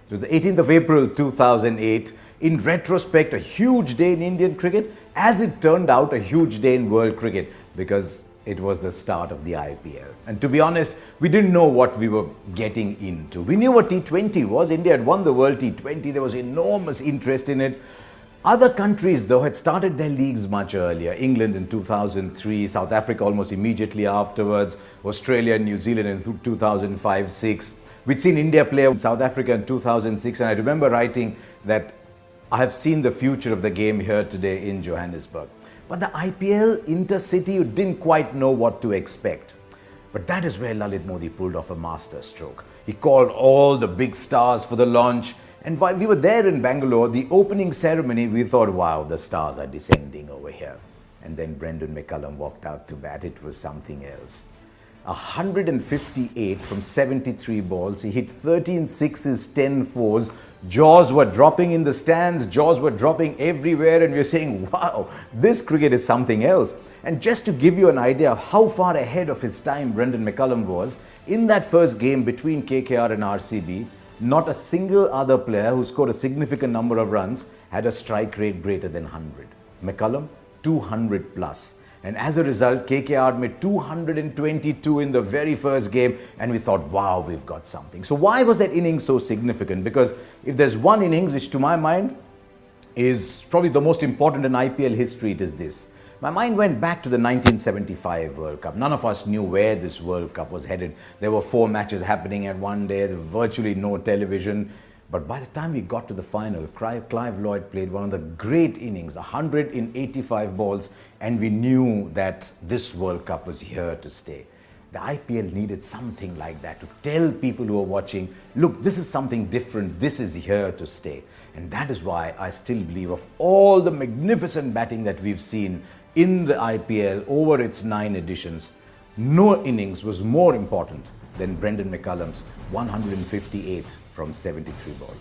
It was the 18th of April 2008. In retrospect, a huge day in Indian cricket. As it turned out, a huge day in world cricket because it was the start of the IPL. And to be honest, we didn't know what we were getting into. We knew what T20 was. India had won the World T20. There was enormous interest in it. Other countries, though, had started their leagues much earlier. England in 2003, South Africa almost immediately afterwards, Australia and New Zealand in 2005-06. We'd seen India play in South Africa in 2006, and I remember writing that I have seen the future of the game here today in Johannesburg. But the IPL intercity, you didn't quite know what to expect. But that is where Lalit Modi pulled off a master stroke. He called all the big stars for the launch. And while we were there in Bangalore, the opening ceremony, we thought, wow, the stars are descending over here. And then Brendan McCullum walked out to bat. It was something else. 158 from 73 balls. He hit 13 sixes, 10 fours. Jaws were dropping in the stands. Jaws were dropping everywhere. And we were saying, wow, this cricket is something else. And just to give you an idea of how far ahead of his time Brendan McCullum was, in that first game between KKR and RCB, not a single other player who scored a significant number of runs had a strike rate greater than 100. McCullum, 200 plus. And as a result, KKR made 222 in the very first game, and we thought, wow, we've got something. So why was that innings so significant? Because if there's one innings which to my mind is probably the most important in IPL history, it is this. My mind went back to the 1975 World Cup. None of us knew where this World Cup was headed. There were 4 matches happening at one day. There was virtually no television. But by the time we got to the final, Clive Lloyd played one of the great innings, 100 in 85 balls, and we knew that this World Cup was here to stay. The IPL needed something like that to tell people who are watching, look, this is something different, this is here to stay. And that is why I still believe of all the magnificent batting that we've seen in the IPL over its 9 editions, no innings was more important than Brendan McCullum's 158 from 73 balls.